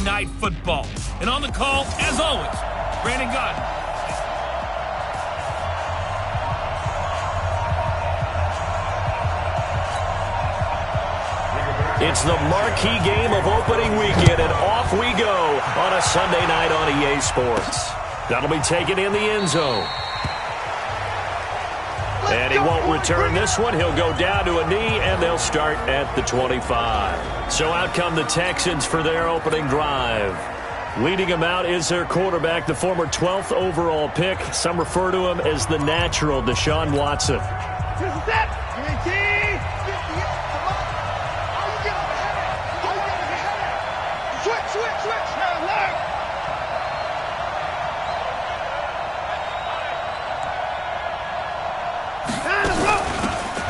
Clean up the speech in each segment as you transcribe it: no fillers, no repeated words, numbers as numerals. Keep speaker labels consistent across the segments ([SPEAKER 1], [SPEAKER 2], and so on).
[SPEAKER 1] Night Football. And on the call, as always, Brandon Gott.
[SPEAKER 2] It's the marquee game of opening weekend, and off we go on a Sunday night on EA Sports. That'll be taken in the end zone. And he won't return this one. He'll go down to a knee, and they'll start at the 25. So out come the Texans for their opening drive. Leading him out is their quarterback, the former 12th overall pick. Some refer to him as the natural, Deshaun Watson.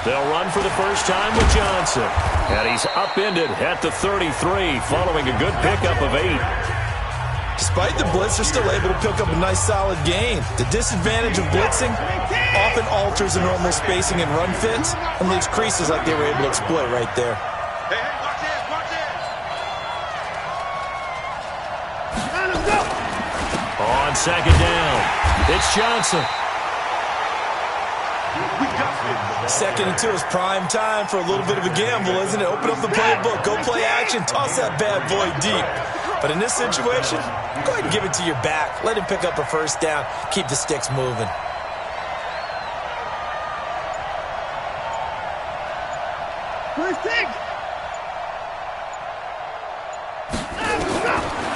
[SPEAKER 2] They'll run for the first time with Johnson. And he's upended at the 33 following a good pickup of 8.
[SPEAKER 3] Despite the blitz, they're still able to pick up a nice solid gain. The disadvantage of blitzing often alters the normal spacing and run fits and leaves creases like they were able to exploit right there.
[SPEAKER 2] On second down, it's Johnson.
[SPEAKER 3] Second and 2 is prime time for a little bit of a gamble, isn't it? Open up the playbook, go play action, toss that bad boy deep. But in this situation, go ahead and give it to your back. Let him pick up a first down. Keep the sticks moving.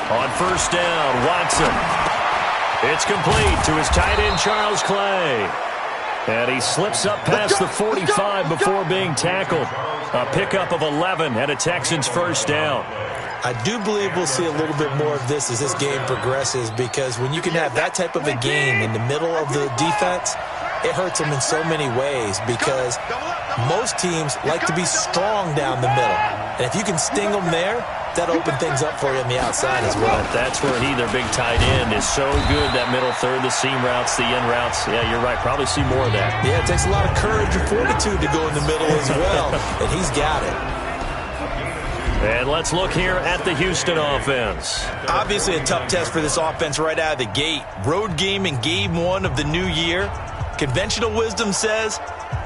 [SPEAKER 2] On first down, Watson. It's complete to his tight end, Charles Clay. And he slips up past the 45 before being tackled. A pickup of 11 and a Texans first down.
[SPEAKER 3] I do believe we'll see a little bit more of this as this game progresses, because when you can have that type of a game in the middle of the defense, it hurts them in so many ways, because most teams like to be strong down the middle. And if you can sting them there, that open things up for you on the outside as well.
[SPEAKER 2] That's where their big tight end, is so good, that middle third, the seam routes, the in routes. Yeah, you're right. Probably see more of that.
[SPEAKER 3] Yeah, it takes a lot of courage and fortitude to go in the middle as well, and he's got it.
[SPEAKER 2] And let's look here at the Houston offense.
[SPEAKER 3] Obviously a tough test for this offense right out of the gate. Road game in game 1 of the new year. Conventional wisdom says,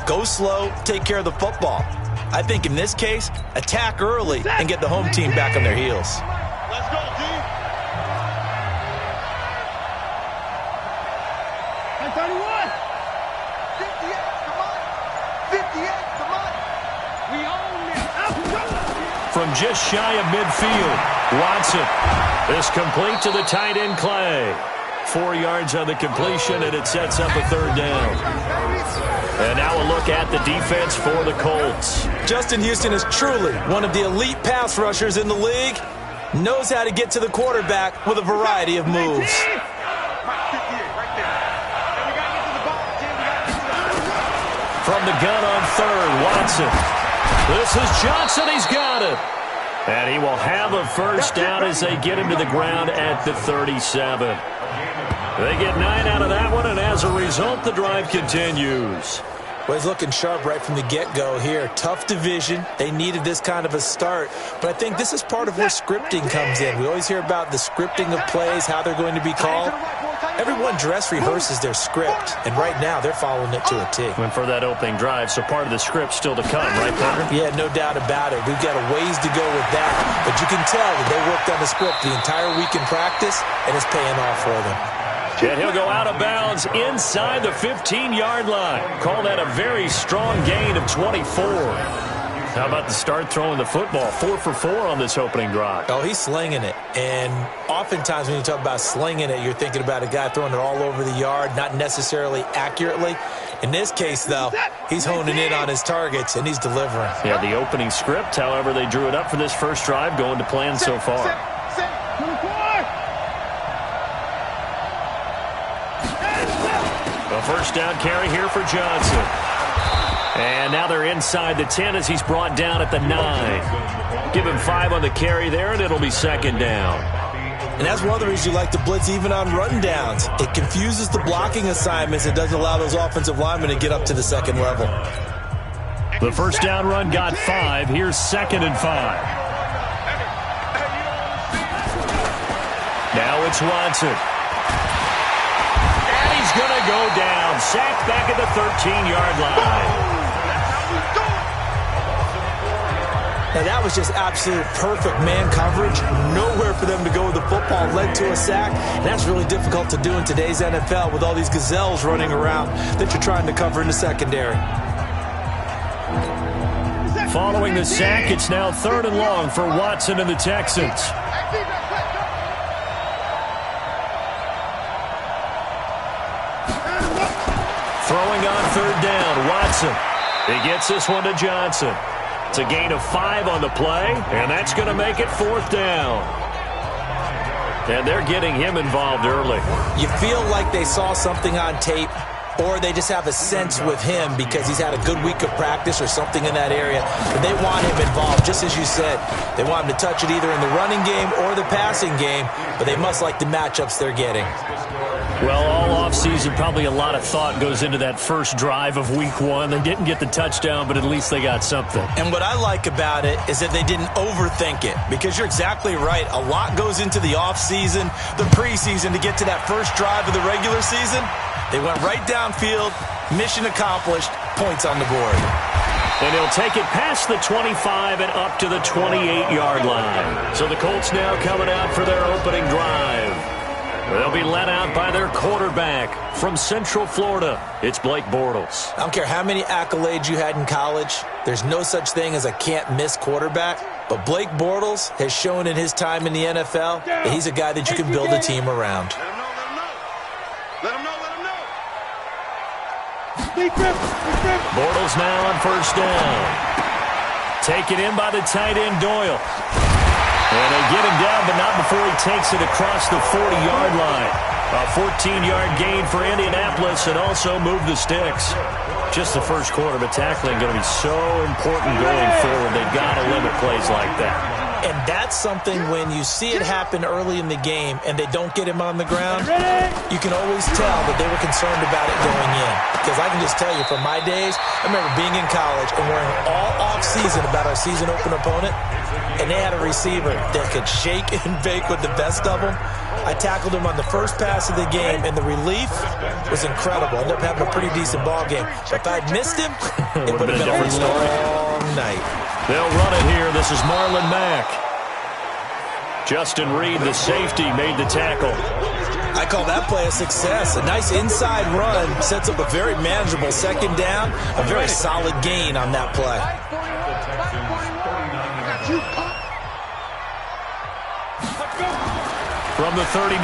[SPEAKER 3] go slow, take care of the football. I think in this case, attack early and get the home team back on their heels.
[SPEAKER 4] Let's go, D. And 31. 58, come on. 58, come on. We own it.
[SPEAKER 2] From just shy of midfield, Watson is complete to the tight end, Clay. 4 yards on the completion, and it sets up a third down. And now a look at the defense for the Colts.
[SPEAKER 3] Justin Houston is truly one of the elite pass rushers in the league. Knows how to get to the quarterback with a variety of moves.
[SPEAKER 2] From the gun on third, Watson. This is Johnson. He's got it. And he will have a first down as they get him to the ground at the 37. They get 9 out of that one, and as a result, the drive continues.
[SPEAKER 3] Well, he's looking sharp right from the get-go here. Tough division. They needed this kind of a start. But I think this is part of where scripting comes in. We always hear about the scripting of plays, how they're going to be called. Everyone dress rehearses their script, and right now they're following it to a T.
[SPEAKER 2] Went for that opening drive, so part of the script still to come, right, partner?
[SPEAKER 3] Yeah, no doubt about it. We've got a ways to go with that. But you can tell that they worked on the script the entire week in practice, and it's paying off for them.
[SPEAKER 2] And he'll go out of bounds inside the 15-yard line. Call that a very strong gain of 24. How about the start throwing the football? 4 for 4 on this opening drive.
[SPEAKER 3] Oh, he's slinging it. And oftentimes when you talk about slinging it, you're thinking about a guy throwing it all over the yard, not necessarily accurately. In this case, though, he's honing in on his targets, and he's delivering.
[SPEAKER 2] Yeah, the opening script, however, they drew it up for this first drive, going to plan so far. A first down carry here for Johnson. And now they're inside the 10 as he's brought down at the 9. Give him 5 on the carry there, and it'll be second down.
[SPEAKER 3] And that's one of the reasons you like to blitz even on run downs. It confuses the blocking assignments. It doesn't allow those offensive linemen to get up to the second level.
[SPEAKER 2] The first down run got 5. Here's 2nd and 5. Now it's Watson. And he's going to go down. Sacked back at the 13-yard line.
[SPEAKER 3] Now, that was just absolute perfect man coverage. Nowhere for them to go with the football. Led to a sack. And that's really difficult to do in today's NFL with all these gazelles running around that you're trying to cover in the secondary.
[SPEAKER 2] Following the sack, it's now 3rd and long for Watson and the Texans. Throwing on 3rd down, Watson. He gets this one to Johnson. It's a gain of 5 on the play, and that's going to make it 4th down. And they're getting him involved early.
[SPEAKER 3] You feel like they saw something on tape, or they just have a sense with him because he's had a good week of practice or something in that area. But they want him involved, just as you said. They want him to touch it either in the running game or the passing game, but they must like the matchups they're getting.
[SPEAKER 2] Well, all offseason, probably a lot of thought goes into that first drive of week 1. They didn't get the touchdown, but at least they got something.
[SPEAKER 3] And what I like about it is that they didn't overthink it, because you're exactly right. A lot goes into the offseason, the preseason to get to that first drive of the regular season. They went right downfield, mission accomplished, points on the board.
[SPEAKER 2] And he'll take it past the 25 and up to the 28-yard line. So the Colts now coming out for their opening drive. They'll be led out by their quarterback from Central Florida. It's Blake Bortles.
[SPEAKER 3] I don't care how many accolades you had in college. There's no such thing as a can't-miss quarterback. But Blake Bortles has shown in his time in the NFL that he's a guy that you can build a team around.
[SPEAKER 4] Let him know.
[SPEAKER 2] Bortles now on 1st down. Taken in by the tight end, Doyle. And they get him down, but not before he takes it across the 40-yard line. A 14-yard gain for Indianapolis, and also move the sticks. Just the first quarter, but tackling going to be so important going forward. They've got to limit plays like that.
[SPEAKER 3] And that's something when you see it happen early in the game and they don't get him on the ground, you can always tell that they were concerned about it going in. Because I can just tell you, from my days, I remember being in college and worrying all off-season about our season open opponent, and they had a receiver that could shake and bake with the best of them. I tackled him on the first pass of the game, and the relief was incredible. I ended up having a pretty decent ball game. But if I'd missed him, it would have been a different long night.
[SPEAKER 2] They'll run it here. This is Marlon Mack. Justin Reed, the safety, made the tackle.
[SPEAKER 3] I call that play a success. A nice inside run sets up a very manageable 2nd down. A very solid gain on that play.
[SPEAKER 2] From the 39,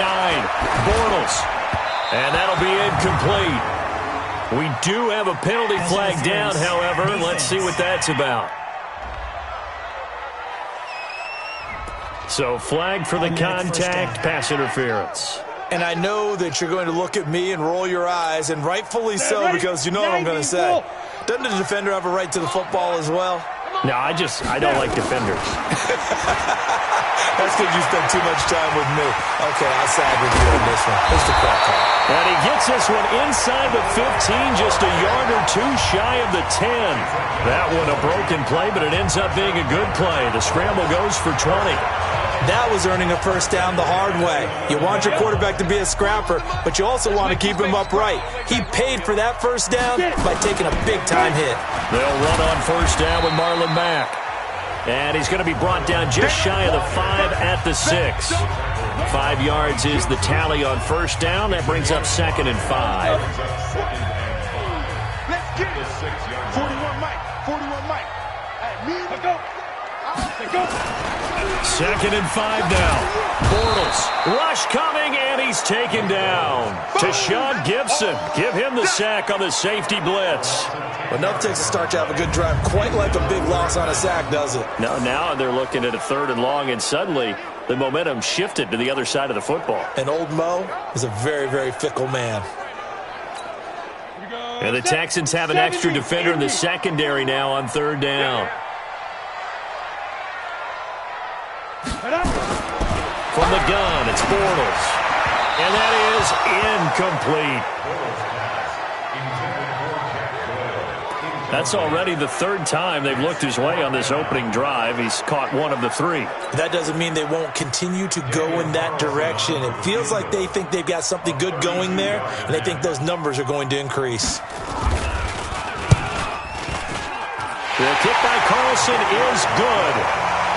[SPEAKER 2] Bortles. And that'll be incomplete. We do have a penalty flag down, however. Let's see what that's about. So flag for the contact, pass interference.
[SPEAKER 3] And I know that you're going to look at me and roll your eyes, and rightfully so, because you know what I'm going to say. Doesn't the defender have a right to the football as well?
[SPEAKER 2] No, I don't like defenders.
[SPEAKER 3] That's because you spend too much time with me. Okay, I'll side with you on this one. Here's the crack call.
[SPEAKER 2] And he gets this one inside the 15, just a yard or two shy of the 10. That one a broken play, but it ends up being a good play. The scramble goes for 20.
[SPEAKER 3] That was earning a 1st down the hard way. You want your quarterback to be a scrapper, but you also want to keep him upright. He paid for that 1st down by taking a big-time hit.
[SPEAKER 2] They'll run on 1st down with Marlon Mack. And he's going to be brought down just shy of the 5 at the 6. 5 yards is the tally on 1st down. That brings up 2nd and 5.
[SPEAKER 4] Let's get it. 41 Mike. 41 Mike. Hey, me. Let's go.
[SPEAKER 2] 2nd and 5 now. Bortles. Rush coming, and he's taken down. Tashawn Gibson. Give him the sack on the safety blitz.
[SPEAKER 3] Enough takes a start to have a good drive. Quite like a big loss on a sack, does it?
[SPEAKER 2] Now they're looking at a 3rd and long, and suddenly the momentum shifted to the other side of the football.
[SPEAKER 3] And Old Mo is a very, very fickle man.
[SPEAKER 2] And the Texans have an extra defender in the secondary now on 3rd down. From the gun, it's Bortles. And that is incomplete. That's already the third time they've looked his way on this opening drive. He's caught one of the three.
[SPEAKER 3] That doesn't mean they won't continue to go in that direction. It feels like they think they've got something good going there, and they think those numbers are going to increase.
[SPEAKER 2] The kick by Carlson is good,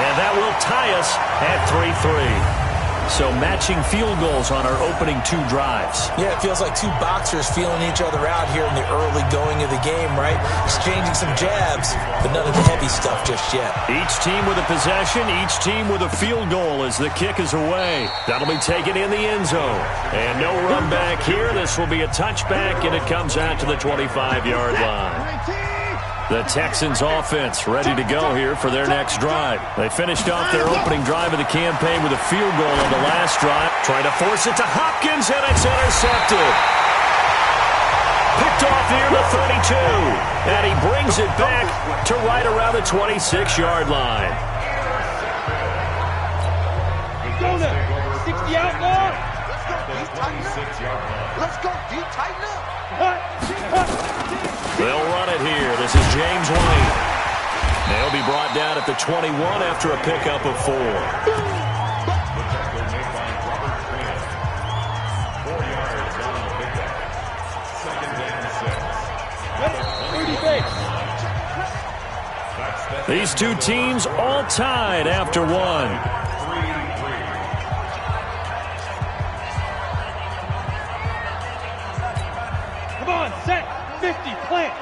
[SPEAKER 2] and that will tie us at 3-3. So matching field goals on our opening two drives.
[SPEAKER 3] Yeah, it feels like two boxers feeling each other out here in the early going of the game, right? Exchanging some jabs, but none of the heavy stuff just yet.
[SPEAKER 2] Each team with a possession, each team with a field goal as the kick is away. That'll be taken in the end zone. And no run back here. This will be a touchback, and it comes out to the 25-yard line. The Texans offense ready to go here for their next drive. They finished off their opening drive of the campaign with a field goal on the last drive. Trying to force it to Hopkins, and it's intercepted. Picked off near the 32. And he brings it back to right around the 26-yard line.
[SPEAKER 4] Go now. 60 out now. Let's go. D, tighten up.
[SPEAKER 2] They'll run it here. This is James White. They'll be brought down at the 21 after a pickup of 4. These two teams all tied after 1.
[SPEAKER 4] Come on, set. 50, plant.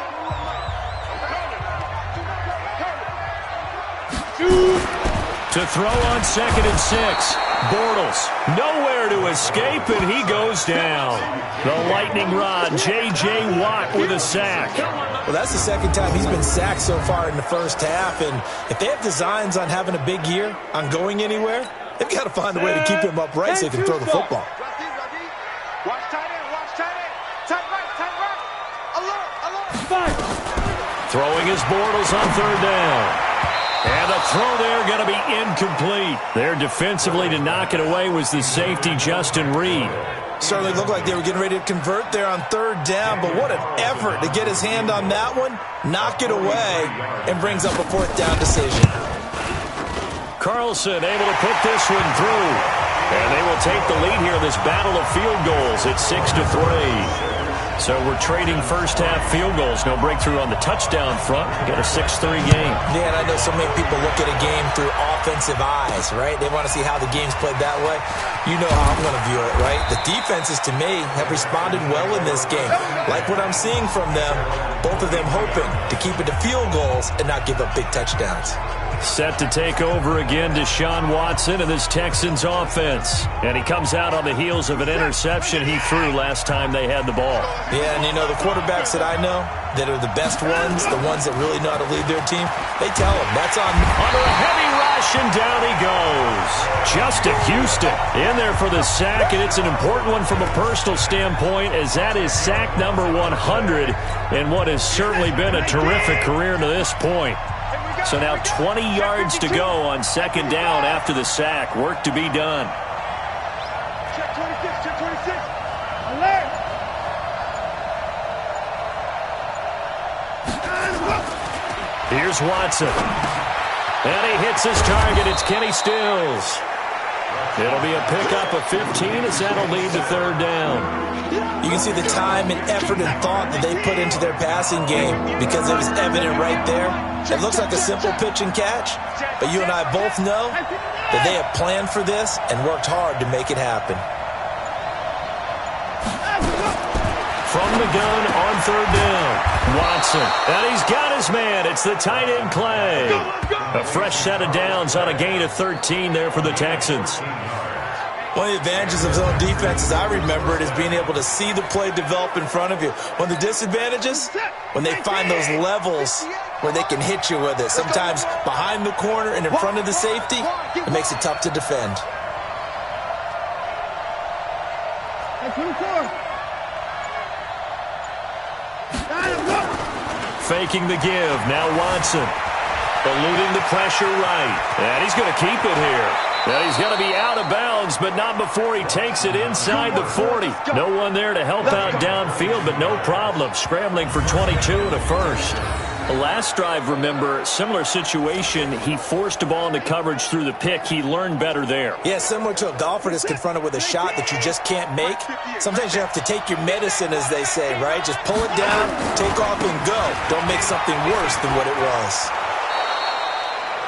[SPEAKER 2] To throw on 2nd and 6. Bortles nowhere to escape, and he goes down. The lightning rod, J.J. Watt with a sack.
[SPEAKER 3] Well, that's the second time he's been sacked so far in the first half, and if they have designs on having a big year, on going anywhere, they've got to find a way to keep him upright so they can throw the football.
[SPEAKER 4] Watch tight end, watch tight end. Tight right. Alert.
[SPEAKER 2] Throwing his Bortles on 3rd down. And the throw there going to be incomplete. There defensively to knock it away was the safety, Justin Reed.
[SPEAKER 3] Certainly looked like they were getting ready to convert there on 3rd down, but what an effort to get his hand on that one, knock it away, and brings up a 4th down decision.
[SPEAKER 2] Carlson able to put this one through. And they will take the lead here in this battle of field goals at 6-3. So we're trading first-half field goals. No breakthrough on the touchdown front. Got a 6-3 game.
[SPEAKER 3] Yeah, and I know so many people look at a game through offensive eyes, right? They want to see how the game's played that way. You know how I'm going to view it, right? The defenses, to me, have responded well in this game. Like what I'm seeing from them, both of them hoping to keep it to field goals and not give up big touchdowns.
[SPEAKER 2] Set to take over again, Deshaun Watson and this Texans offense. And he comes out on the heels of an interception he threw last time they had the ball.
[SPEAKER 3] Yeah, and you know, the quarterbacks that I know that are the best ones, the ones that really know how to lead their team, they tell them, that's on me.
[SPEAKER 2] Under a heavy rush, and down he goes. Justin Houston in there for the sack, and it's an important one from a personal standpoint, as that is sack number 100 in what has certainly been a terrific career to this point. So now 20 yards to go on 2nd down after the sack. Work to be done.
[SPEAKER 4] Check 26. Alert.
[SPEAKER 2] Here's Watson. And he hits his target. It's Kenny Stills. It'll be a pickup of 15 as that'll lead to 3rd down.
[SPEAKER 3] You can see the time and effort and thought that they put into their passing game because it was evident right there. It looks like a simple pitch and catch, but you and I both know that they have planned for this and worked hard to make it happen.
[SPEAKER 2] From the gun on 3rd down, Watson. And he's got his man. It's the tight end, Clay. A fresh set of downs on a gain of 13 there for the Texans.
[SPEAKER 3] One of the advantages of zone defense, as I remember it, is being able to see the play develop in front of you. One of the disadvantages, when they find those levels where they can hit you with it. Sometimes behind the corner and in front of the safety, it makes it tough to defend.
[SPEAKER 2] Faking the give. Now Watson. Eluding the pressure right. And he's going to keep it here. And he's going to be out of bounds, but not before he takes it inside the 40. No one there to help out downfield, but no problem. Scrambling for 22 and a first. Last drive, remember, similar situation. He forced a ball into coverage through the pick. He learned better there.
[SPEAKER 3] Yeah, similar to a golfer that's confronted with a shot that you just can't make. Sometimes you have to take your medicine, as they say, right? Just pull it down, take off, and go. Don't make something worse than what it was.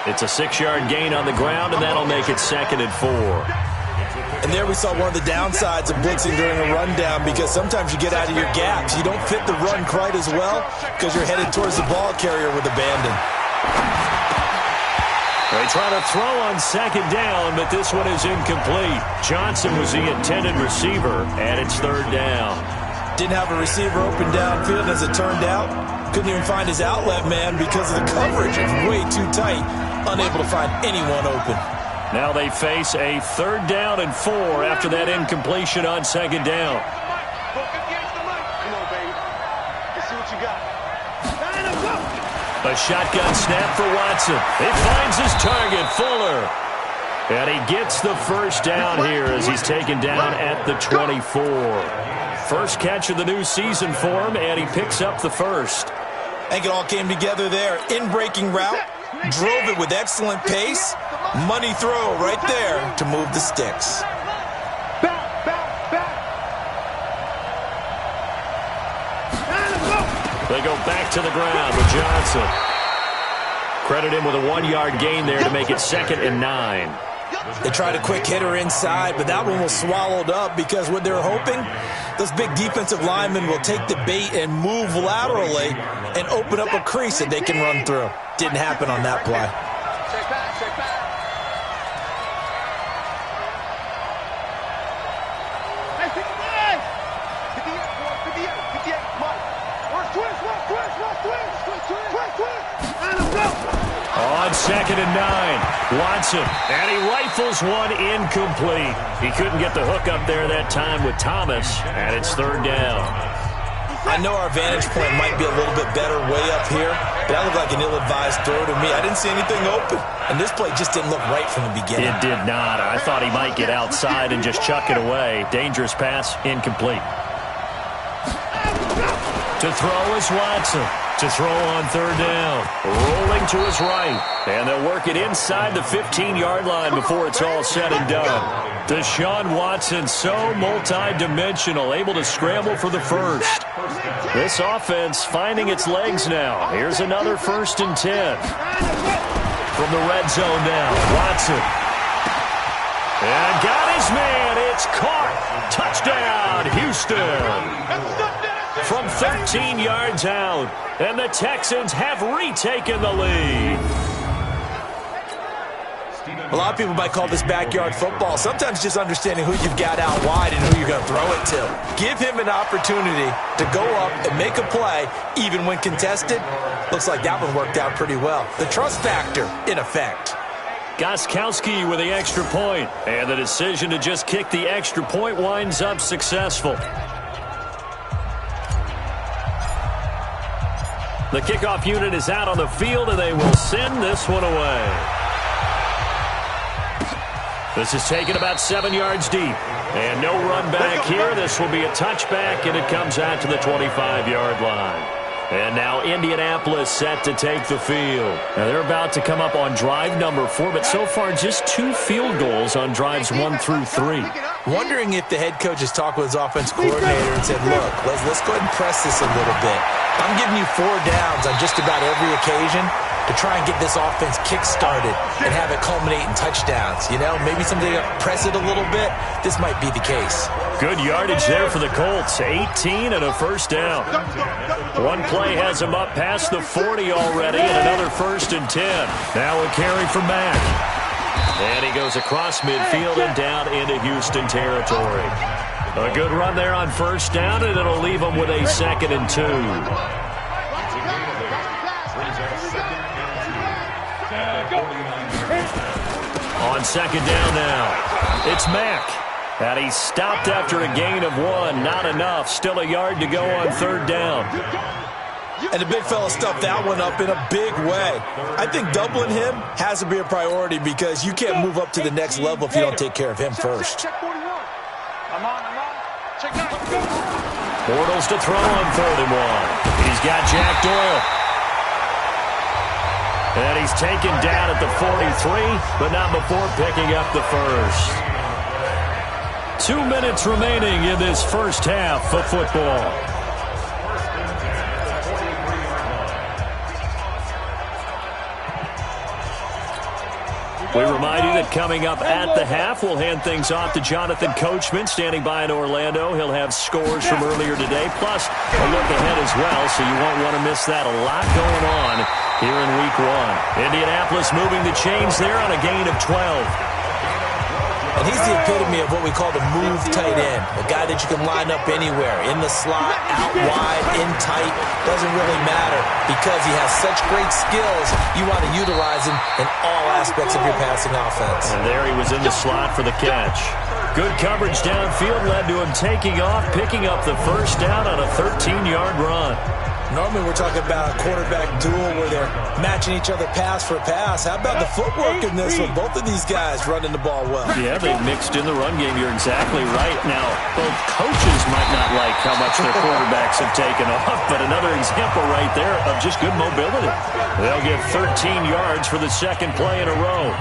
[SPEAKER 2] It's a 6-yard gain on the ground, and that'll make it 2nd and 4.
[SPEAKER 3] And there we saw one of the downsides of blitzing during a rundown, because sometimes you get out of your gaps. You don't fit the run quite as well because you're headed towards the ball carrier with abandon.
[SPEAKER 2] They try to throw on 2nd down, but this one is incomplete. Johnson was the intended receiver, and it's 3rd down.
[SPEAKER 3] Didn't have a receiver open downfield, as it turned out. Couldn't even find his outlet man because of the coverage. It's way too tight. Unable to find anyone open.
[SPEAKER 2] Now they face a 3rd down and 4 after that incompletion on 2nd down.
[SPEAKER 4] Come on, baby. Let's see what you got.
[SPEAKER 2] A shotgun snap for Watson. He finds his target, Fuller. And he gets the 1st down here as he's taken down at the 24. First catch of the new season for him, and he picks up the 1st.
[SPEAKER 3] I think it all came together there. In-breaking route. Drove it with excellent pace. Money throw right there to move the sticks.
[SPEAKER 2] They go back to the ground with Johnson. Credit him with a 1-yard gain there to make it 2nd and 9.
[SPEAKER 3] They tried a quick hitter inside, but that one was swallowed up because what they're hoping, those big defensive linemen will take the bait and move laterally and open up a crease that they can run through. Didn't happen on that play.
[SPEAKER 4] Check back, check back. Hey, 58! 58, Mike. Where's twist? And let's go!
[SPEAKER 2] On 2nd and 9, Watson, and he rifles one incomplete. He couldn't get the hook up there that time with Thomas, and it's 3rd down.
[SPEAKER 3] I know our vantage point might be a little bit better way up here, but that looked like an ill-advised throw to me. I didn't see anything open, and this play just didn't look right from the beginning.
[SPEAKER 2] It did not. I thought he might get outside and just chuck it away. Dangerous pass, incomplete. To throw is Watson. To throw on 3rd down. Rolling to his right. And they'll work it inside the 15-yard line before it's all said and done. Deshaun Watson, so multi-dimensional, able to scramble for the 1st. This offense finding its legs now. Here's another 1st and 10. From the red zone now, Watson. And got his man. It's caught. Touchdown, Houston. From 13 yards out, and the Texans have retaken the lead.
[SPEAKER 3] A lot of people might call this backyard football. Sometimes just understanding who you've got out wide and who you're going to throw it to. Give him an opportunity to go up and make a play, even when contested. Looks like that one worked out pretty well. The trust factor, in effect.
[SPEAKER 2] Gostkowski with the extra point, and the decision to just kick the extra point winds up successful. The kickoff unit is out on the field, and they will send this one away. This is taken about 7 yards deep. And no run back here. This will be a touchback, and it comes out to the 25-yard line. And now Indianapolis set to take the field. Now they're about to come up on drive number 4, but so far just 2 field goals on drives 1 through 3.
[SPEAKER 3] Wondering if the head coach has talked with his offense coordinator and said, look, let's go ahead and press this a little bit. I'm giving you 4 downs on just about every occasion to try and get this offense kick-started and have it culminate in touchdowns. You know, maybe someday press it a little bit. This might be the case.
[SPEAKER 2] Good yardage there for the Colts. 18 and a 1st down. One play has them up past the 40 already, and another 1st and 10. Now a carry from Mack. And he goes across midfield and down into Houston territory. A good run there on 1st down, and it'll leave them with a 2nd and 2. On 2nd down now, it's Mack. And he stopped after a gain of 1. Not enough. Still a yard to go on 3rd down.
[SPEAKER 3] And the big fella stuffed that one up in a big way. I think doubling him has to be a priority because you can't move up to the next level if you don't take care of him first.
[SPEAKER 2] Bortles to throw on 3rd and 1. He's got Jack Doyle. And he's taken down at the 43, but not before picking up the first. 2 minutes remaining in this first half of football. We remind you that coming up at the half, we'll hand things off to Jonathan Coachman, standing by in Orlando. He'll have scores from earlier today, plus a look ahead as well, so you won't want to miss that. A lot going on here in Week 1. Indianapolis moving the chains there on a gain of 12.
[SPEAKER 3] And he's the epitome of what we call the move tight end, a guy that you can line up anywhere, in the slot, out wide, in tight, doesn't really matter because he has such great skills. You want to utilize him in all aspects of your passing offense.
[SPEAKER 2] And there he was in the slot for the catch. Good coverage downfield led to him taking off, picking up the first down on a 13-yard run.
[SPEAKER 3] Normally we're talking about a quarterback duel where they're matching each other pass for pass. How about the footwork in this one? Both of these guys running the ball well.
[SPEAKER 2] Yeah, they mixed in the run game. You're exactly right. Now, both coaches might not like how much their quarterbacks have taken off, but another example right there of just good mobility. They'll get 13 yards for the second play in a row.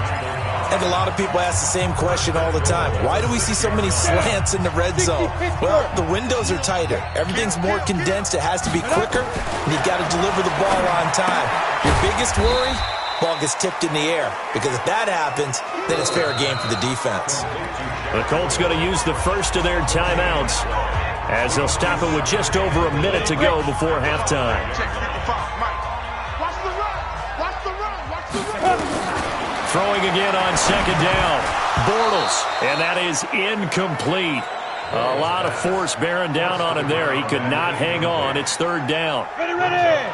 [SPEAKER 3] And a lot of people ask the same question all the time. Why do we see so many slants in the red zone? Well, the windows are tighter. Everything's more condensed. It has to be quicker, and you've got to deliver the ball on time. Your biggest worry? Ball gets tipped in the air. Because if that happens, then it's fair game for the defense.
[SPEAKER 2] The Colts going to use the first of their timeouts as they'll stop it with just over a minute to go before halftime.
[SPEAKER 4] Watch the run. Watch the run. Watch the run.
[SPEAKER 2] Throwing again on second down. Bortles, and that is incomplete. A lot of force bearing down on him there. He could not hang on. It's third down.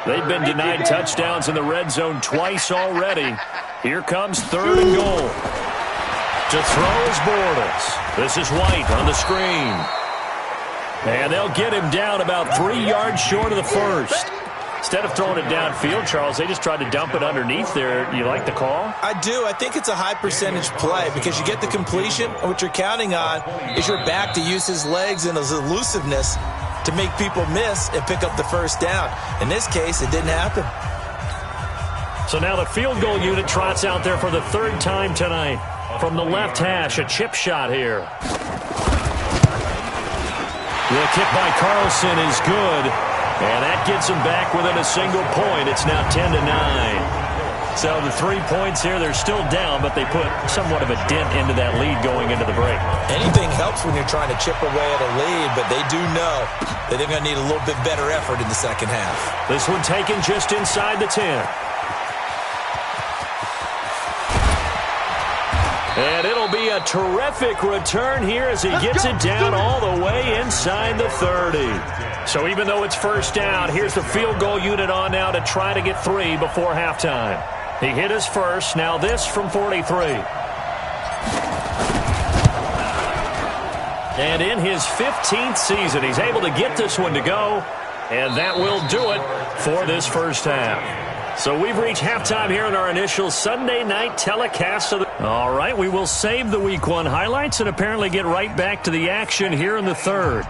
[SPEAKER 2] They've been denied touchdowns in the red zone twice already. Here comes third and goal. To throw is Bortles. This is White on the screen. And they'll get him down about 3 yards short of the first. Instead of throwing it downfield, Charles, they just tried to dump it underneath there. You like the call?
[SPEAKER 3] I do. I think it's a high percentage play because you get the completion, and what you're counting on is your back to use his legs and his elusiveness to make people miss and pick up the first down. In this case, it didn't happen.
[SPEAKER 2] So now the field goal unit trots out there for the third time tonight. From the left hash, a chip shot here. The kick by Carlson is good. And that gets them back within a single point. It's now 10-9. So the 3 points here, they're still down, but they put somewhat of a dent into that lead going into the break.
[SPEAKER 3] Anything helps when you're trying to chip away at a lead, but they do know that they're going to need a little bit better effort in the second half.
[SPEAKER 2] This one taken just inside the 10. And it'll be a terrific return here as he gets it down all the way inside the 30. So even though it's first down, here's the field goal unit on now to try to get 3 before halftime. He hit his first. Now this from 43. And in his 15th season, he's able to get this one to go. And that will do it for this first half. So we've reached halftime here in our initial Sunday night telecast. All right, we will save the Week 1 highlights and apparently get right back to the action here in the third.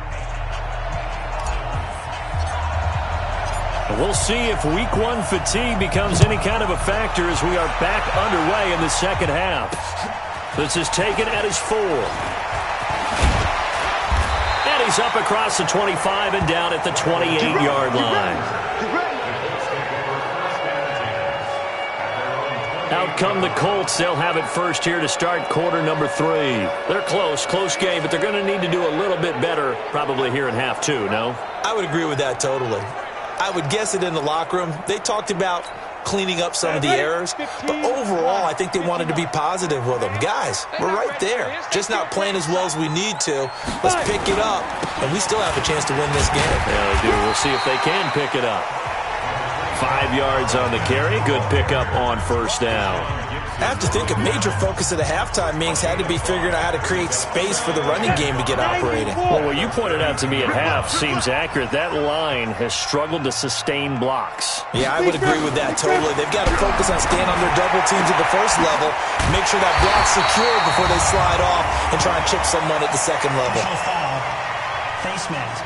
[SPEAKER 2] We'll see if Week 1 fatigue becomes any kind of a factor as we are back underway in the second half. This is taken at his 4. And he's up across the 25 and down at the 28-yard line. Out come the Colts. They'll have it first here to start quarter number 3. They're close game, but they're going to need to do a little bit better probably here in half 2, no?
[SPEAKER 3] I would agree with that totally. I would guess it in the locker room. They talked about cleaning up some of the errors, but overall, I think they wanted to be positive with them. Guys, we're right there. Just not playing as well as we need to. Let's pick it up, and we still have a chance to win this game.
[SPEAKER 2] Yeah, they do. We'll see if they can pick it up. 5 yards on the carry. Good pickup on first down.
[SPEAKER 3] I have to think a major focus of the halftime meetings had to be figuring out how to create space for the running game to get operating.
[SPEAKER 2] Well, what you pointed out to me at half seems accurate. That line has struggled to sustain blocks.
[SPEAKER 3] Yeah, I would agree with that totally. They've got to focus on staying on their double teams at the first level, make sure that block's secure before they slide off and try and chip someone at the second level.
[SPEAKER 5] Foul, face mask,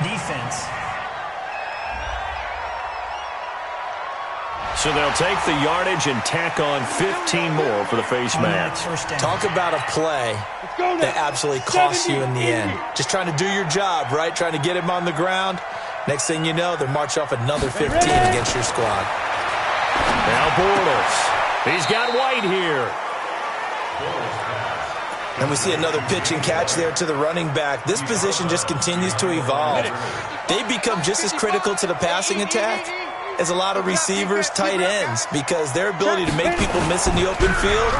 [SPEAKER 5] defense.
[SPEAKER 2] So they'll take the yardage and tack on 15 more for the face mask.
[SPEAKER 3] Talk about a play that absolutely costs you in the end. Just trying to do your job, right? Trying to get him on the ground. Next thing you know, they're march off another 15 against your squad.
[SPEAKER 2] Now Bortles. He's got White here.
[SPEAKER 3] And we see another pitch and catch there to the running back. This position just continues to evolve. They become just as critical to the passing attack as a lot of receivers, tight ends, because their ability to make people miss in the open field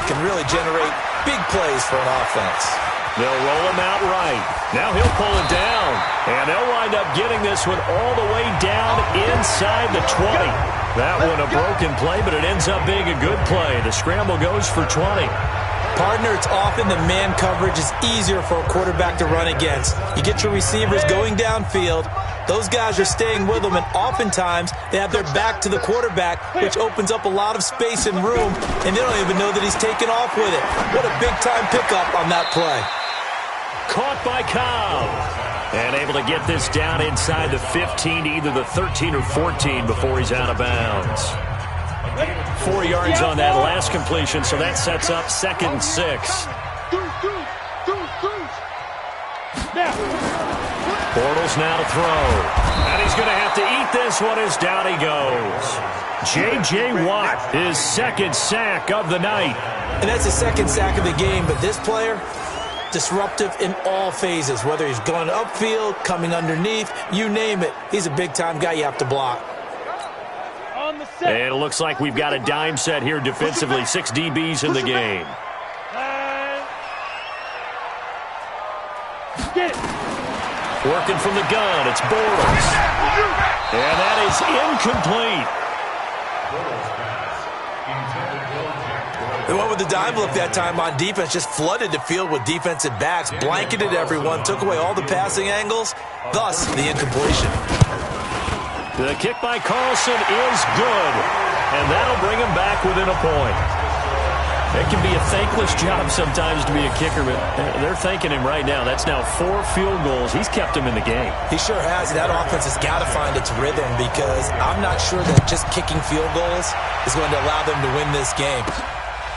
[SPEAKER 3] can really generate big plays for an offense.
[SPEAKER 2] They'll roll him out right. Now he'll pull it down, and they'll wind up getting this one all the way down inside the 20. That one a broken play, but it ends up being a good play. The scramble goes for 20.
[SPEAKER 3] Partner, it's often the man coverage is easier for a quarterback to run against. You get your receivers going downfield. Those guys are staying with them, and oftentimes they have their back to the quarterback, which opens up a lot of space and room, and they don't even know that he's taken off with it. What a big-time pickup on that play.
[SPEAKER 2] Caught by Cobb. And able to get this down inside the 15 to either the 13 or 14 before he's out of bounds. 4 yards on that last completion, so that sets up 2nd and 6. Bortles now to throw. And he's going to have to eat this one as down he goes. J.J. Watt, his 2nd sack of the night.
[SPEAKER 3] And that's the 2nd sack of the game, but this player, disruptive in all phases, whether he's going upfield, coming underneath, you name it. He's a big-time guy you have to block.
[SPEAKER 2] And it looks like we've got a dime set here defensively. 6 DBs in the game. Working from the gun, it's Bortles. And that is incomplete.
[SPEAKER 3] They went with the dime look that time on defense, just flooded the field with defensive backs, blanketed everyone, took away all the passing angles, thus the incompletion.
[SPEAKER 2] The kick by Carlson is good, and that'll bring him back within a point. It can be a thankless job sometimes to be a kicker, but they're thanking him right now. That's now 4 field goals. He's kept him in the game.
[SPEAKER 3] He sure has. That offense has got to find its rhythm, because I'm not sure that just kicking field goals is going to allow them to win this game.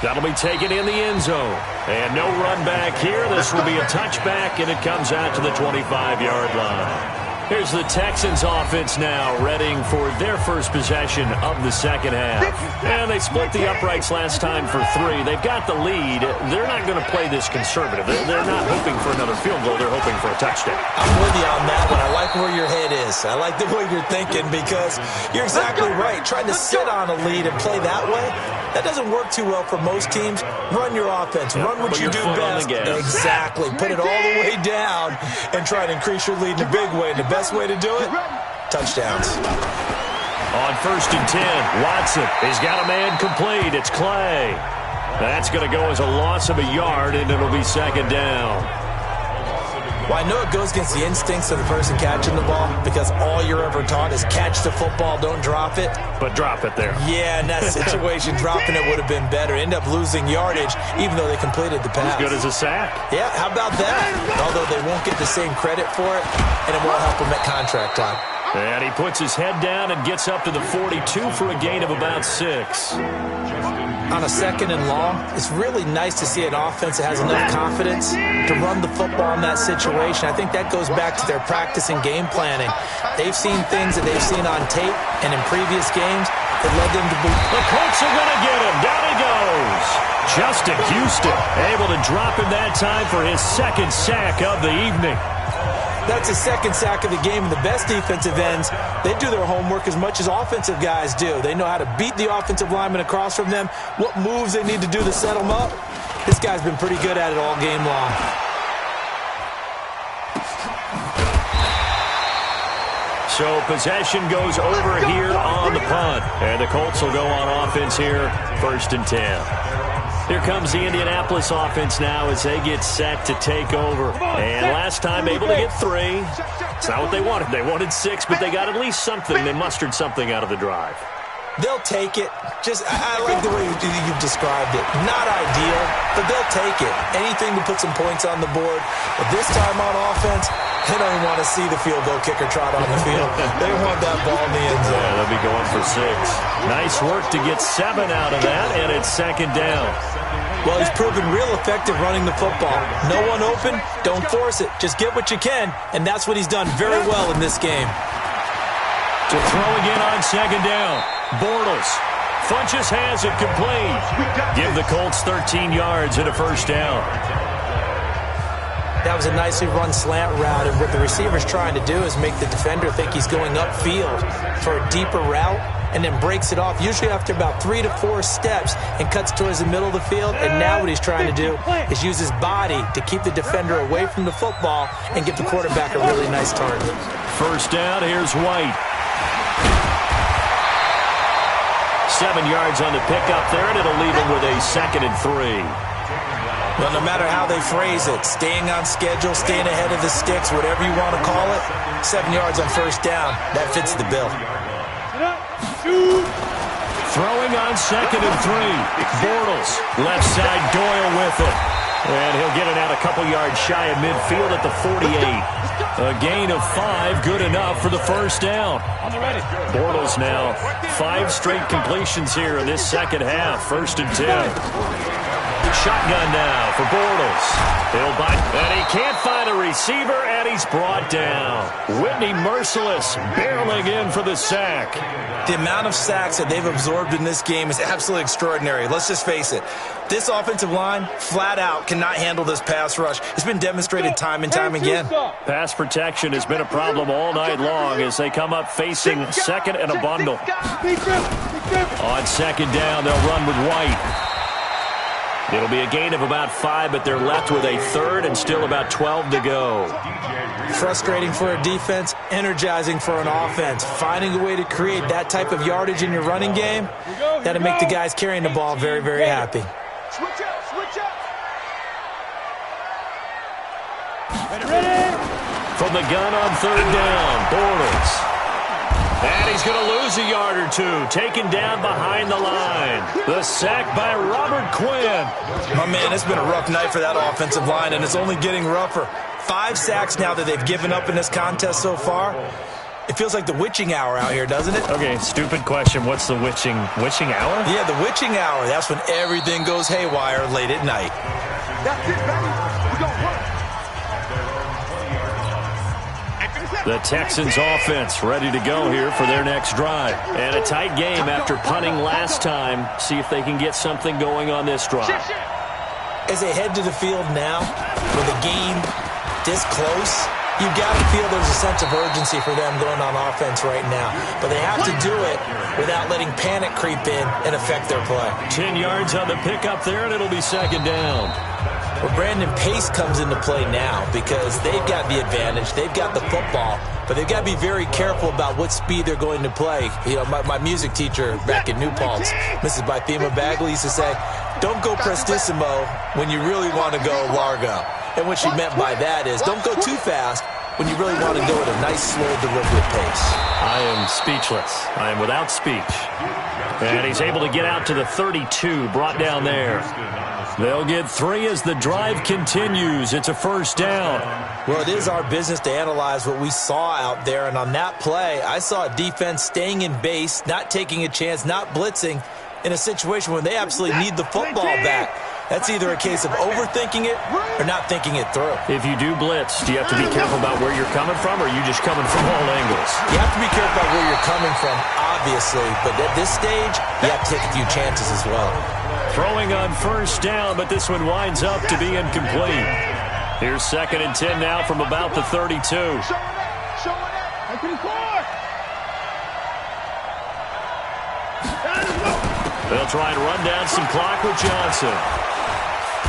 [SPEAKER 2] That'll be taken in the end zone. And no run back here. This will be a touchback, and it comes out to the 25-yard line. Here's the Texans offense now, readying for their first possession of the second half. And they split the uprights last time for 3. They've got the lead. They're not going to play this conservative. They're not hoping for another field goal. They're hoping for a touchdown.
[SPEAKER 3] I'm with you on that one. I like where your head is. I like the way you're thinking, because you're exactly right. Trying to sit on a lead and play that way, that doesn't work too well for most teams. Run your offense. Run what you do best. Exactly. Put it all the way down and try to increase your lead in a big way. And the best way to do it, touchdowns.
[SPEAKER 2] On 1st and 10, Watson. He's got a man complete. It's Clay. That's going to go as a loss of a yard, and it'll be 2nd down.
[SPEAKER 3] Well, I know it goes against the instincts of the person catching the ball, because all you're ever taught is catch the football, don't drop it.
[SPEAKER 2] But drop it there.
[SPEAKER 3] Yeah, in that situation, dropping it would have been better. End up losing yardage, even though they completed the pass.
[SPEAKER 2] As good as a sack.
[SPEAKER 3] Yeah, how about that? Although they won't get the same credit for it, and it won't help them at contract time.
[SPEAKER 2] And he puts his head down and gets up to the 42 for a gain of about 6.
[SPEAKER 3] On a 2nd and long, it's really nice to see an offense that has enough confidence to run the football in that situation. I think that goes back to their practice and game planning. They've seen things that they've seen on tape and in previous games that led them to be...
[SPEAKER 2] The Colts are going to get him. Down he goes. Justin Houston able to drop him that time for his 2nd sack of the evening.
[SPEAKER 3] That's his 2nd sack of the game. And the best defensive ends, they do their homework as much as offensive guys do. They know how to beat the offensive lineman across from them, what moves they need to do to set them up. This guy's been pretty good at it all game long.
[SPEAKER 2] So possession goes over here on the punt. And the Colts will go on offense here, 1st and 10. Here comes the Indianapolis offense now as they get set to take over. And last time able to get 3. It's not what they wanted. They wanted 6, but they got at least something. They mustered something out of the drive.
[SPEAKER 3] They'll take it. I like the way you've described it. Not ideal, but they'll take it. Anything to put some points on the board. But this time on offense, they don't even want to see the field goal kicker trot on the field. They want that ball in the end zone.
[SPEAKER 2] Yeah, they'll be going for 6. Nice work to get 7 out of that, and it's second down.
[SPEAKER 3] Well, he's proven real effective running the football. No one open, don't force it. Just get what you can, and that's what he's done very well in this game.
[SPEAKER 2] To throw again on second down. Bortles. Funches has it complete. Give the Colts 13 yards and a first down.
[SPEAKER 3] That was a nicely run slant route, and what the receiver's trying to do is make the defender think he's going upfield for a deeper route, and then breaks it off, usually after about 3 to 4 steps, and cuts towards the middle of the field. And now what he's trying to do is use his body to keep the defender away from the football and give the quarterback a really nice target.
[SPEAKER 2] First down, here's White. 7 yards on the pickup there, and it'll leave him with a 2nd and 3.
[SPEAKER 3] Well, no matter how they phrase it, staying on schedule, staying ahead of the sticks, whatever you want to call it, 7 yards on first down, that fits the bill.
[SPEAKER 2] Throwing on 2nd and 3. Bortles, left side, Doyle with it. And he'll get it out a couple yards shy of midfield at the 48. A gain of 5, good enough for the first down. Bortles now, 5 straight completions here in this second half. 1st and 10. Shotgun now for Bortles. He'll bite, and he can't find a receiver, and he's brought down. Whitney Merciless barreling in for the sack.
[SPEAKER 3] The amount of sacks that they've absorbed in this game is absolutely extraordinary. Let's just face it. This offensive line, flat out, cannot handle this pass rush. It's been demonstrated time and time again.
[SPEAKER 2] Pass protection has been a problem all night long as they come up facing 2nd and a bundle. On 2nd down, they'll run with White. It'll be a gain of about 5, but they're left with a 3rd and still about 12 to go.
[SPEAKER 3] Frustrating for a defense, energizing for an offense. Finding a way to create that type of yardage in your running game, that'll make the guys carrying the ball very, very happy.
[SPEAKER 4] Switch up, switch up.
[SPEAKER 2] From the gun on 3rd down, Bortles. And he's going to lose a yard or 2, taken down behind the line. The sack by Robert Quinn.
[SPEAKER 3] Oh, man, it's been a rough night for that offensive line, and it's only getting rougher. 5 sacks now that they've given up in this contest so far. It feels like the witching hour out here, doesn't it?
[SPEAKER 2] Okay, stupid question. What's the witching hour?
[SPEAKER 3] Yeah, the witching hour. That's when everything goes haywire late at night.
[SPEAKER 4] That's it, baby. We're going to work.
[SPEAKER 2] The Texans offense ready to go here for their next drive. And a tight game after punting last time. See if they can get something going on this drive.
[SPEAKER 3] As they head to the field now, with a game this close, you've got to feel there's a sense of urgency for them going on offense right now. But they have to do it without letting panic creep in and affect their play.
[SPEAKER 2] 10 yards on the pickup there, and it'll be 2nd down.
[SPEAKER 3] Well, Brandon, pace comes into play now because they've got the advantage. They've got the football, but they've got to be very careful about what speed they're going to play. You know, my music teacher back in New Paltz, Mrs. Bythema Bagley, used to say, don't go prestissimo when you really want to go largo. And what she meant by that is don't go too fast when you really want to go at a nice, slow, deliberate pace.
[SPEAKER 2] I am speechless. I am without speech. And he's able to get out to the 32, brought down there. They'll get 3 as the drive continues. It's a first down.
[SPEAKER 3] Well, it is our business to analyze what we saw out there. And on that play, I saw a defense staying in base, not taking a chance, not blitzing, in a situation where they absolutely need the football back. That's either a case of overthinking it or not thinking it through.
[SPEAKER 2] If you do blitz, do you have to be careful about where you're coming from, or are you just coming from all angles?
[SPEAKER 3] You have to be careful about where you're coming from, obviously. But at this stage, you have to take a few chances as well.
[SPEAKER 2] Throwing on first down, but this one winds up to be incomplete. Here's 2nd and 10 now from about the 32.
[SPEAKER 4] Showing up.
[SPEAKER 2] They'll try and run down some clock with Johnson.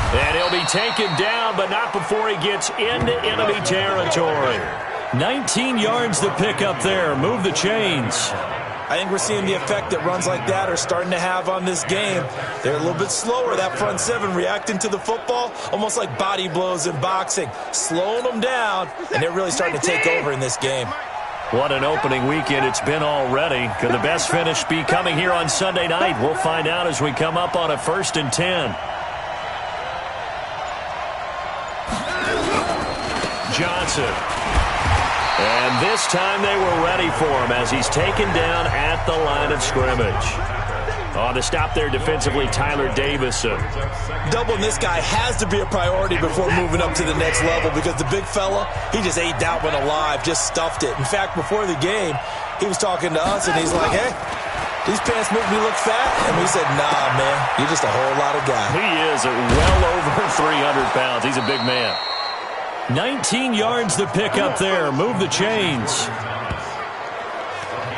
[SPEAKER 2] And he'll be taken down, but not before he gets into enemy territory. 19 yards to pick up there. Move the chains.
[SPEAKER 3] I think we're seeing the effect that runs like that are starting to have on this game. They're a little bit slower, that front 7, reacting to the football, almost like body blows in boxing, slowing them down, and they're really starting to take over in this game.
[SPEAKER 2] What an opening weekend it's been already. Could the best finish be coming here on Sunday night? We'll find out as we come up on a 1st and 10. Johnson. And this time they were ready for him as he's taken down at the line of scrimmage. On the stop there defensively, Tyler Davison.
[SPEAKER 3] Doubling this guy has to be a priority before moving up to the next level because the big fella, he just ate that one alive, just stuffed it. In fact, before the game, he was talking to us, and he's like, hey, these pants make me look fat? And we said, nah, man, you're just a whole lot of guy.
[SPEAKER 2] He is well over 300 pounds. He's a big man. 19 yards to pick up there. Move the chains.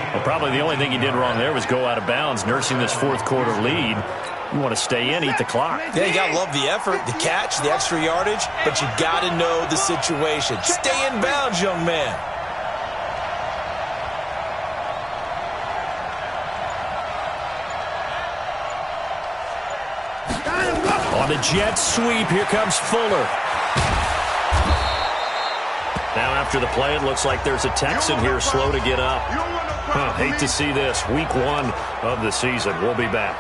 [SPEAKER 2] Well, probably the only thing he did wrong there was go out of bounds, nursing this fourth quarter lead. You want to stay in, eat the clock.
[SPEAKER 3] Yeah, you got to love the effort, the catch, the extra yardage, but you got to know the situation. Stay in bounds, young man.
[SPEAKER 2] On the jet sweep, here comes Fuller. Now after the play, it looks like there's a Texan here slow to get up. Hate to see this. Week 1 of the season. We'll be back.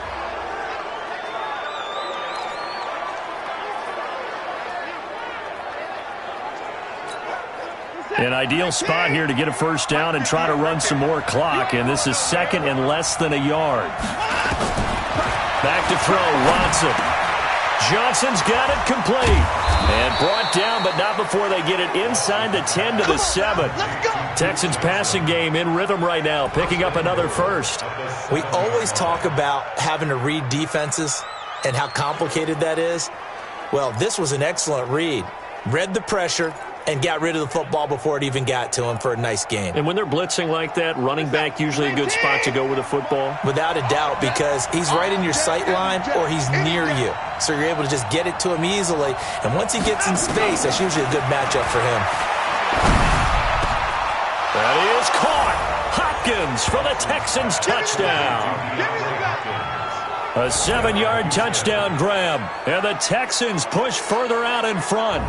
[SPEAKER 2] An ideal spot here to get a first down and try to run some more clock. And this is 2nd and less than a yard. Back to throw, Watson. Johnson's got it complete. And brought down, but not before they get it inside the 10 to the 7. Texans passing game in rhythm right now, picking up another first.
[SPEAKER 3] We always talk about having to read defenses and how complicated that is. Well, this was an excellent read. Read the pressure and got rid of the football before it even got to him for a nice game.
[SPEAKER 2] And when they're blitzing like that, running back usually a good spot to go with a football?
[SPEAKER 3] Without a doubt, because he's right in your sight line or he's near you. So you're able to just get it to him easily. And once he gets in space, that's usually a good matchup for him.
[SPEAKER 2] That is caught. Hopkins for the Texans touchdown. A 7-yard touchdown grab. And the Texans push further out in front.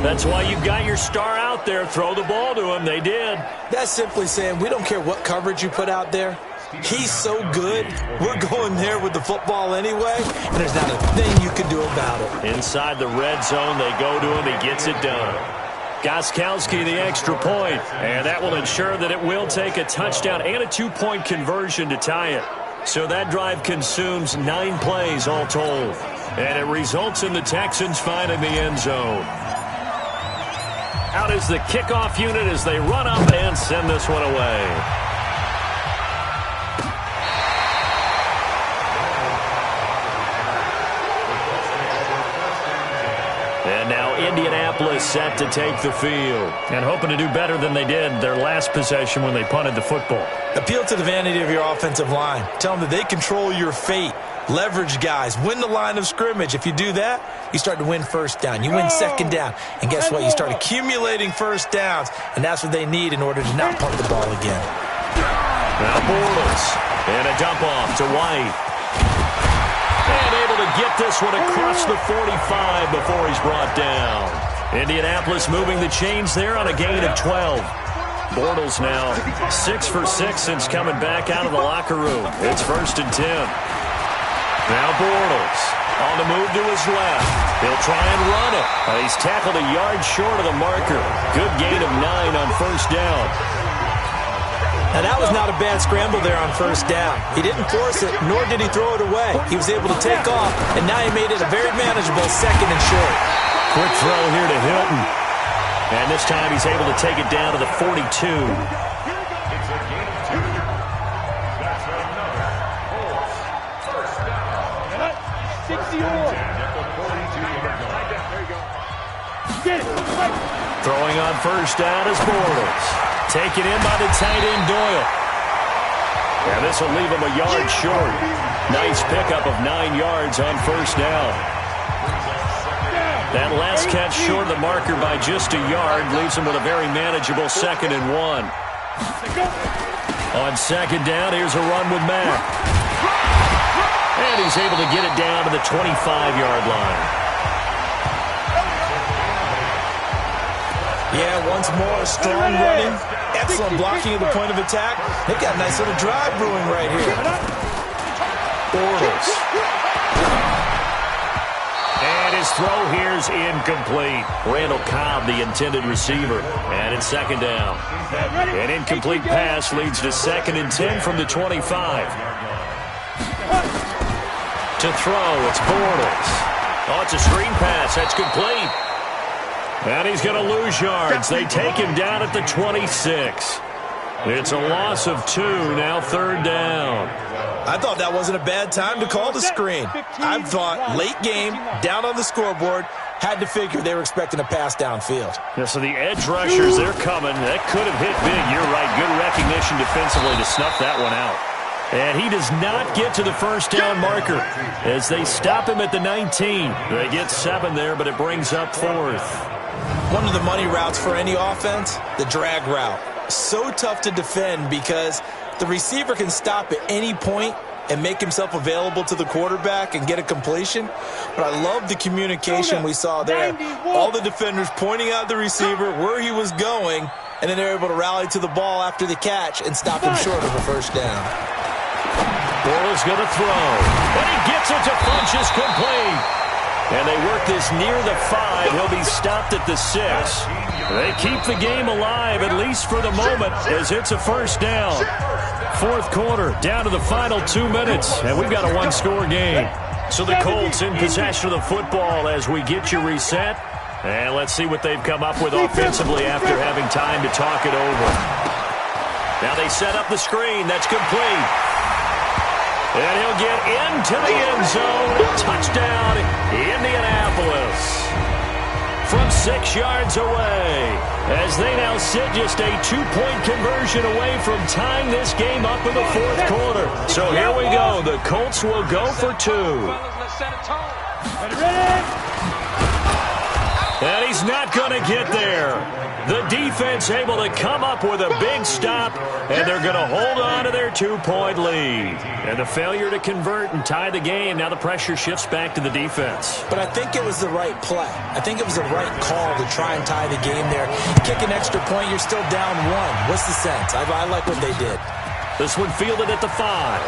[SPEAKER 2] That's why you got your star out there. Throw the ball to him. They did.
[SPEAKER 3] That's simply saying we don't care what coverage you put out there. He's so good, we're going there with the football anyway, and there's not a thing you can do about it.
[SPEAKER 2] Inside the red zone, they go to him. He gets it done. Gostkowski the extra point, and that will ensure that it will take a touchdown and a 2-point conversion to tie it. So that drive consumes 9 plays all told, and it results in the Texans finding the end zone. Out is the kickoff unit as they run up and send this one away. And now Indianapolis set to take the field and hoping to do better than they did their last possession when they punted the football.
[SPEAKER 3] Appeal to the vanity of your offensive line. Tell them that they control your fate. Leverage guys. Win the line of scrimmage. If you do that, you start to win first down. You win second down. And guess what? You start accumulating first downs. And that's what they need in order to not punt the ball again.
[SPEAKER 2] Now Bortles. And a dump off to White. And able to get this one across the 45 before he's brought down. Indianapolis moving the chains there on a gain of 12. Bortles now 6 for 6 since coming back out of the locker room. It's 1st and 10. Now Bortles on the move to his left. He'll try and run it. He's tackled a yard short of the marker. Good gain of 9 on first down.
[SPEAKER 3] Now, that was not a bad scramble there on first down. He didn't force it, nor did he throw it away. He was able to take off, and now he made it a very manageable 2nd and short.
[SPEAKER 2] Quick throw here to Hilton. And this time he's able to take it down to the 42. Throwing on first down is Bortles. Taken in by the tight end Doyle. And this will leave him a yard short. Nice pickup of 9 yards on first down. That last catch short of the marker by just a yard leaves him with a very manageable 2nd and 1. On second down, here's a run with Mack. And he's able to get it down to the 25-yard line.
[SPEAKER 3] Yeah, once more, strong running, excellent blocking at the point of attack. They've got a nice little drive brewing right here.
[SPEAKER 2] Bortles. And his throw here's incomplete. Randall Cobb, the intended receiver. And it's second down. An incomplete pass leads to 2nd and 10 from the 25. To throw, it's Bortles. Oh, it's a screen pass. That's complete. And he's going to lose yards. They take him down at the 26. It's a loss of 2, now 3rd down.
[SPEAKER 3] I thought that wasn't a bad time to call the screen. I thought late game, down on the scoreboard, had to figure they were expecting a pass downfield.
[SPEAKER 2] Yeah, so the edge rushers, they're coming. That could have hit big. You're right. Good recognition defensively to snuff that one out. And he does not get to the first down marker as they stop him at the 19. They get 7 there, but it brings up 4th.
[SPEAKER 3] One of the money routes for any offense, the drag route. So tough to defend because the receiver can stop at any point and make himself available to the quarterback and get a completion. But I love the communication we saw there. All the defenders pointing out the receiver, where he was going, and then they're able to rally to the ball after the catch and stop him short of a first down.
[SPEAKER 2] Bortles going to throw. And he gets it to Funchess complete. And they work this near the 5. He'll be stopped at the 6. They keep the game alive, at least for the moment, as it's a first down. 4th quarter, down to the final 2 minutes, and we've got a 1-score game. So the Colts in possession of the football as we get you reset. And let's see what they've come up with offensively after having time to talk it over. Now they set up the screen. That's complete. And he'll get into the end zone. Touchdown, Indianapolis. From 6 yards away, as they now sit just a 2-point conversion away from tying this game up in the 4th quarter. So here we go. The Colts will go for 2. And he's not going to get there. The defense able to come up with a big stop, and they're going to hold on to their 2-point lead. And the failure to convert and tie the game, now the pressure shifts back to the defense.
[SPEAKER 3] But I think it was the right play. I think it was the right call to try and tie the game there. Kick an extra point, you're still down 1. What's the sense? I like what they did.
[SPEAKER 2] This one fielded at the 5.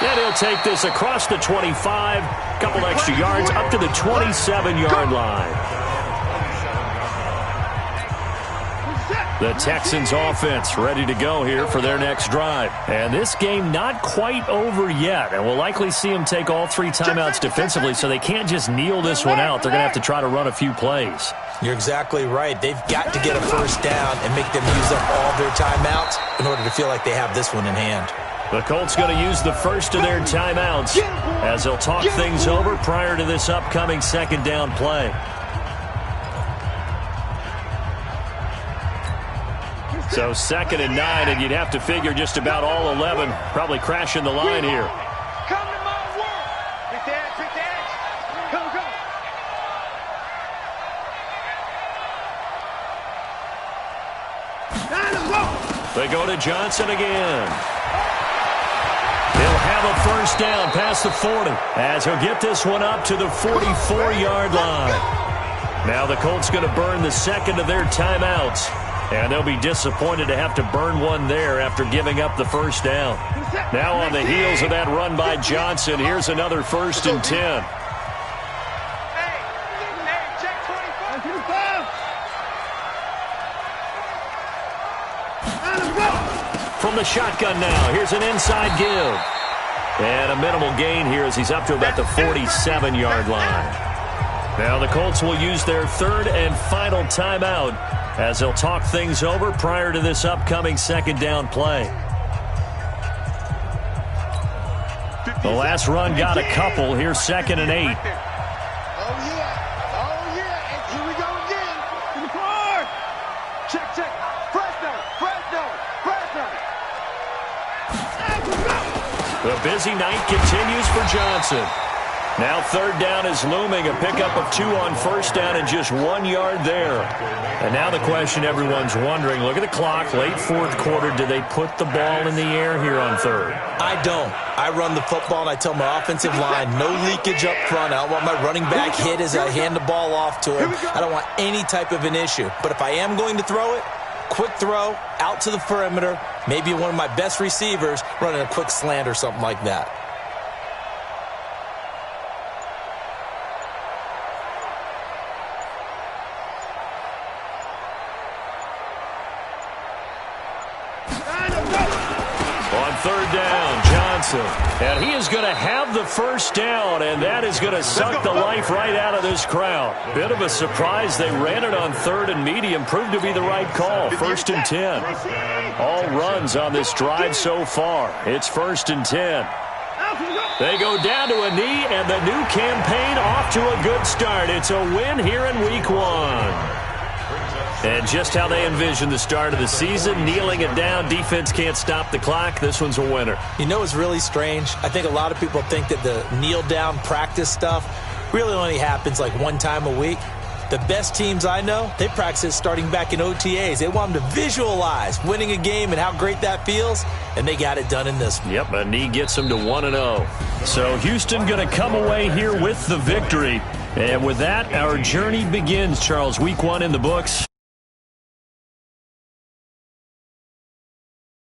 [SPEAKER 2] And he'll take this across the 25, couple extra yards up to the 27-yard line. The Texans offense ready to go here for their next drive. And this game not quite over yet. And we'll likely see them take all 3 timeouts defensively, so they can't just kneel this one out. They're going to have to try to run a few plays.
[SPEAKER 3] You're exactly right. They've got to get a first down and make them use up all their timeouts in order to feel like they have this one in hand.
[SPEAKER 2] The Colts going to use the first of their timeouts as they'll talk things over prior to this upcoming 2nd down play. So 2nd and 9, and you'd have to figure just about all 11 probably crashing the line here.
[SPEAKER 4] Come to my world. Big dad. Come.
[SPEAKER 2] They go to Johnson again. He'll have a first down past the 40 as he'll get this one up to the 44-yard line. Now the Colts going to burn the 2nd of their timeouts. And they'll be disappointed to have to burn one there after giving up the first down. Now on the heels of that run by Johnson, here's another 1st and 10. From the shotgun now, here's an inside give. And a minimal gain here as he's up to about the 47-yard line. Now the Colts will use their 3rd and final timeout as they'll talk things over prior to this upcoming 2nd down play. The last run got a couple. Here's 2nd and 8.
[SPEAKER 4] Oh, yeah. And here we go again. To the car. Check. Fresno.
[SPEAKER 2] The busy night continues for Johnson. Now third down is looming, a pickup of 2 on first down and just 1 yard there. And now the question everyone's wondering, look at the clock, late fourth quarter, do they put the ball in the air here on third?
[SPEAKER 3] I don't. I run the football, and I tell my offensive line, no leakage up front. I don't want my running back hit as I hand the ball off to him. I don't want any type of an issue. But if I am going to throw it, quick throw, out to the perimeter, maybe one of my best receivers running a quick slant or something like that.
[SPEAKER 2] Third down, Johnson. And he is going to have the first down, and that is going to suck the life right out of this crowd. Bit of a surprise. They ran it on third and medium. Proved to be the right call. 1st and 10. All runs on this drive so far. It's 1st and 10. They go down to a knee, and the new campaign off to a good start. It's a win here in week 1. And just how they envision the start of the season, kneeling it down, defense can't stop the clock. This one's a winner.
[SPEAKER 3] You know what's really strange? I think a lot of people think that the kneel-down practice stuff really only happens like one time a week. The best teams I know, they practice it starting back in OTAs. They want them to visualize winning a game and how great that feels, and they got it done in this one.
[SPEAKER 2] Yep, a knee gets them to 1-0. So Houston going to come away here with the victory. And with that, our journey begins, Charles. Week 1 in the books.